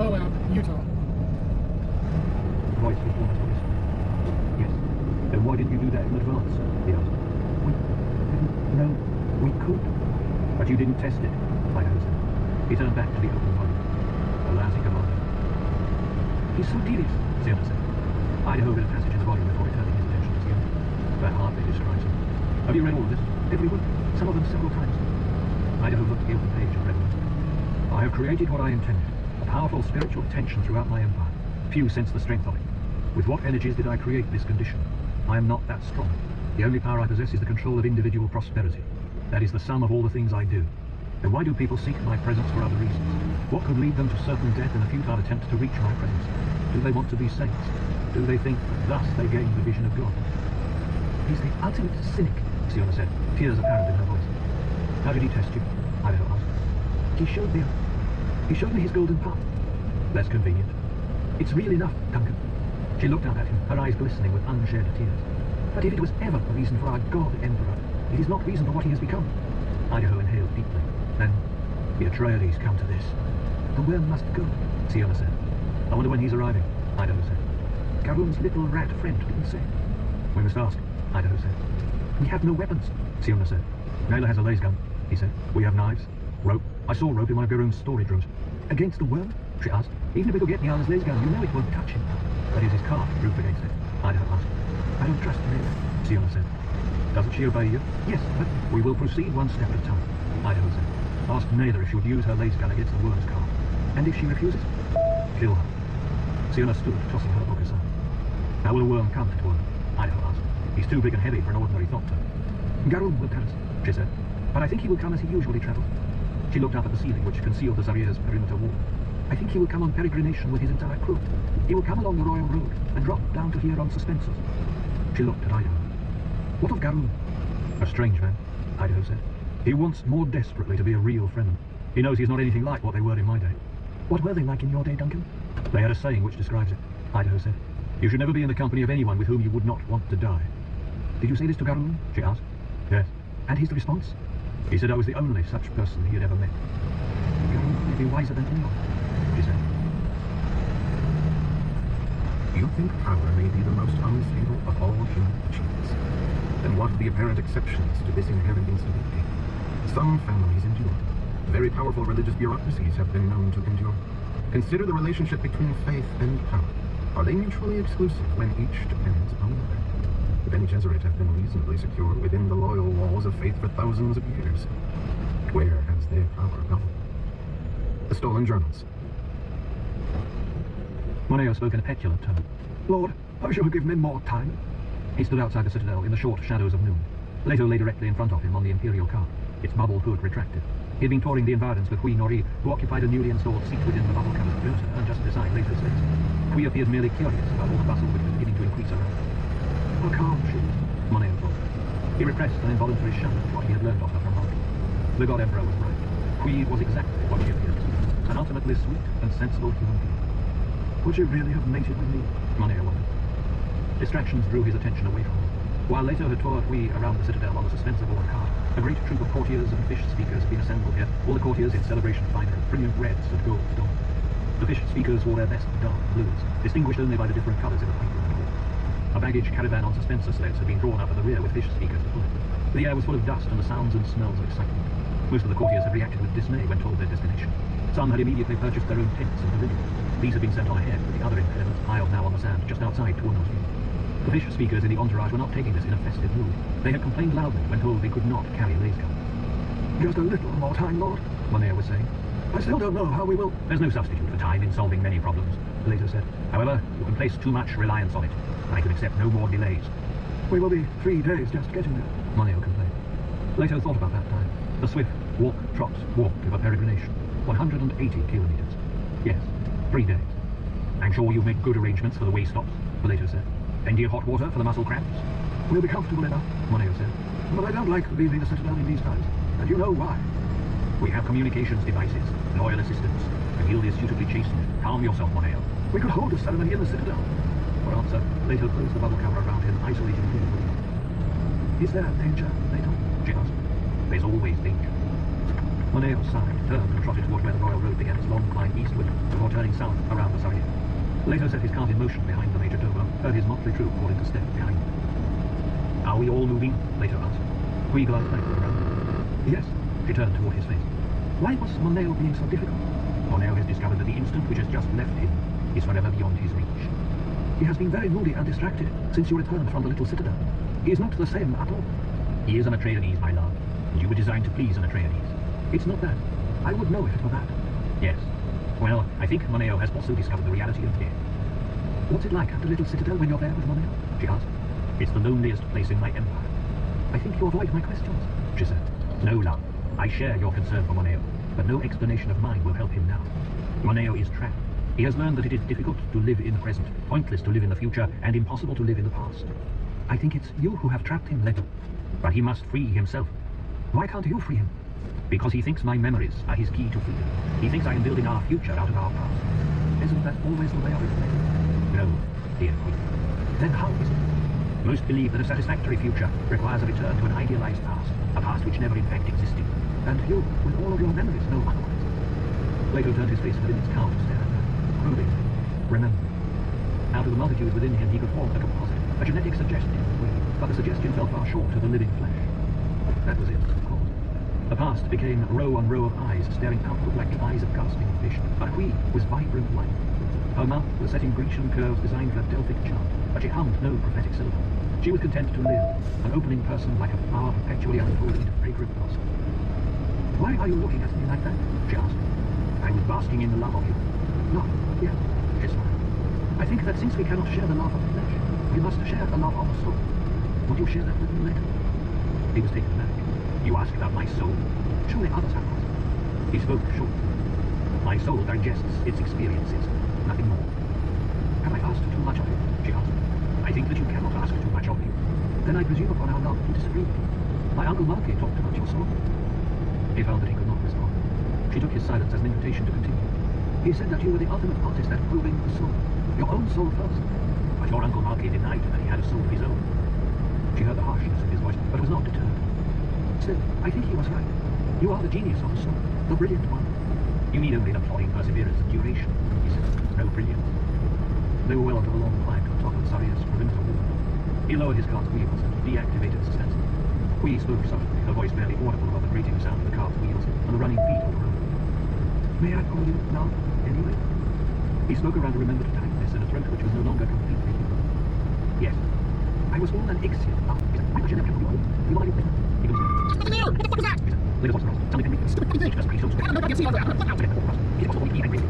Moab, Utah. Voice was Warner's voice. Yes. Then why didn't you do that in advance? He asked. We didn't know we could. But you didn't test it, Idaho said. He turned back to the open volume. A lousy commander. He's so tedious, Sienna said. Idaho read a passage in the volume before returning his attention to Sienna. That hardly describes him. Have you read all of this? Every word? Some of them several times. Idaho looked at the open page and read them. I have created what I intended. A powerful spiritual tension throughout my empire. Few sense the strength of it. With what energies did I create this condition? I am not that strong. The only power I possess is the control of individual prosperity. That is the sum of all the things I do. Then why do people seek my presence for other reasons? What could lead them to certain death in a futile attempt to reach my presence? Do they want to be saints? Do they think that thus they gain the vision of God? He's the ultimate cynic, Sienna said, tears apparent in her voice. How did he test you? Idaho asked. He showed me his golden path. Less convenient. It's real enough, Duncan. She looked up at him, her eyes glistening with unshed tears. But if it was ever a reason for our God Emperor, it is not reason for what he has become. Idaho inhaled deeply. Then, the Atreides come to this. The worm must go, Sienna said. I wonder when he's arriving, Idaho said. Garoon's little rat friend didn't say. We must ask, Idaho said. We have no weapons, Sienna said. Naylor has a laser gun, he said. We have knives, rope. I saw rope in one of Garoon's storage rooms. Against the worm? She asked. Even if we could get Niala's laser gun, you know it won't touch him. That is his cart proof against it, Idaho asked. I don't trust Naylor, Sienna said. Doesn't she obey you? Yes, but we will proceed one step at a time, Idaho said. Ask Naylor if she would use her laser gun against the worm's cart. And if she refuses? Kill her. Sienna stood, tossing her book aside. How will a worm come to Dwarf? Idaho asked. He's too big and heavy for an ordinary thopter. Garoon will tell us, she said. But I think he will come as he usually travels. She looked up at the ceiling, which concealed the Zarier's perimeter wall. I think he will come on peregrination with his entire crew. He will come along the Royal Road and drop down to here on suspensors. She looked at Idaho. What of Garoon? A strange man, Idaho said. He wants more desperately to be a real friend. He knows he's not anything like what they were in my day. What were they like in your day, Duncan? They had a saying which describes it, Idaho said. You should never be in the company of anyone with whom you would not want to die. Did you say this to Garoon? She asked. Yes. And his response? He said I was the only such person he had ever met. Garoon may be wiser than anyone, she said. You think power may be the most unstable of all human achievements. Then what are the apparent exceptions to this inherent instability? Some families endure. Very powerful religious bureaucracies have been known to endure. Consider the relationship between faith and power. Are they mutually exclusive when each depends upon the other? The Bene Gesserit have been reasonably secure within the loyal walls of faith for thousands of years. Where has their power gone? The stolen journals. Moneo spoke in a petulant tone. Lord, I should have given him more time. He stood outside the citadel in the short shadows of noon. Leto lay directly in front of him on the Imperial car, its bubble hood retracted. He had been touring the environs with Hui Nori, who occupied a newly installed seat within the bubble-covered Toyota, and just beside Leto's legs. Hui appeared merely curious about all the bustle which was beginning to increase around him. How calm she was, Moneo thought. He repressed an involuntary shudder at what he had learned of her from Mark. The God Emperor was right. Hui was exactly what she appeared to be, an ultimately sweet and sensible human being. Would she really have mated with me? Moneo wondered. Distractions drew his attention away from her. While Leto had toured Hui around the citadel on the suspensor-borne cart, a great troop of courtiers and fish speakers had been assembled here, all the courtiers in celebration finery, brilliant reds and gold adorned. The fish speakers wore their best dark blues, distinguished only by the different colours in the paper and hall. A baggage caravan on suspensor sleds had been drawn up at the rear with fish speakers to pull it. The air was full of dust and the sounds and smells of excitement. Most of the courtiers had reacted with dismay when told their destination. Some had immediately purchased their own tents and pavilions. These had been sent on ahead, with the other impediments piled now on the sand just outside Tuono's view. The fish speakers in the entourage were not taking this in a festive mood. They had complained loudly when told they could not carry laser guns. Just a little more time, Lord, Moneo was saying. I still don't know how we will... There's no substitute for time in solving many problems, Leto said. However, you can place too much reliance on it. I can accept no more delays. We will be 3 days just getting there, Moneo complained. Leto thought about that time. The swift walk, trot, walk of a peregrination. 180 kilometers. Yes, 3 days. I'm sure you've made good arrangements for the way stops, Leto said. Plenty of hot water for the muscle cramps. We'll be comfortable enough, Moneo said. But I don't like leaving the citadel in these times, and you know why. We have communications devices, loyal assistants. The guild is suitably chastened. Calm yourself, Moneo. We could hold a ceremony in the citadel. For answer, Leto closed the bubble cover around him, isolating him. Is there danger, Leto? She asked. There's always danger. Moneo sighed, turned and trotted toward where the Royal Road began its long climb eastward, before turning turning south around the Surrey. Later set his cart in motion behind the Major Domo, heard his motley troop fall into step behind him. Are we all moving? Later asked. Qui glanced backward around. Yes. She turned toward his face. Why was Moneo being so difficult? Moneo has discovered that the instant which has just left him is forever beyond his reach. He has been very moody and distracted since you returned from the little citadel. He is not the same at all. He is an Atreides, my love, and you were designed to please an Atreides. It's not that. I would know if it were that. Yes. Well, I think Moneo has also discovered the reality of death. What's it like at the little citadel when you're there with Moneo? She asked. It's the loneliest place in my empire. I think you avoid my questions, she said. No, love. I share your concern for Moneo, but no explanation of mine will help him now. Moneo is trapped. He has learned that it is difficult to live in the present, pointless to live in the future, and impossible to live in the past. I think it's you who have trapped him, Leto. But he must free himself. Why can't you free him? Because he thinks my memories are his key to freedom. He thinks I am building our future out of our past. Isn't that always the way of it, Leto? No, dear Queen. Then how is it? Most believe that a satisfactory future requires a return to an idealized past, a past which never in fact existed. And you, with all of your memories, know otherwise. Leto turned his face within its cowl to stare at her, probing. Remember. Out of the multitude within him, he could form a composite, a genetic suggestion, but the suggestion fell far short of the living flesh. That was it, of course. The past became row on row of eyes staring outward like the eyes of gasping fish, but Hui was vibrant light. Her mouth was set in Grecian curves designed for a Delphic chant, but she hummed no prophetic syllable. She was content to live, an opening person like a flower perpetually unfolding into fragrant blossom. Why are you looking at me like that? She asked. I was basking in the love of you. Love? Yes, she smiled. I think that since we cannot share the love of the flesh, we must share the love of the soul. Would you share that with me later? He was taken aback. You ask about my soul? Surely others have asked. He spoke shortly. My soul digests its experiences, nothing more. Have I asked too much of you? She asked. I think that you cannot ask too much of me. Then I presume upon our love you disagree with me. My Uncle Marky talked about your soul. He found that he could not respond. She took his silence as an invitation to continue. He said that you were the ultimate artist at probing the soul. Your own soul first. But your Uncle Marky denied that he had a soul of his own. She heard the harshness of his voice, but was not deterred. Still, I think he was right. You are the genius of the soul, the brilliant one. You need only the plodding perseverance and duration, he said. No brilliance. They were well onto the long climb to the top of Saria's perimeter wall. He lowered his cart's wheels and deactivated suspense. Hui spoke softly, her voice barely audible above the grating sound of the cart's wheels and the running feet on the road. May I call you now, anyway? He spoke around a remembered tightness in a throat which was no longer completely human. Yes. I was born an Ixian. I should never come to you. You are you. He goes. Little Oscar, something can be stupid. He just breathes so straight. I can see how they are. He's also only angry.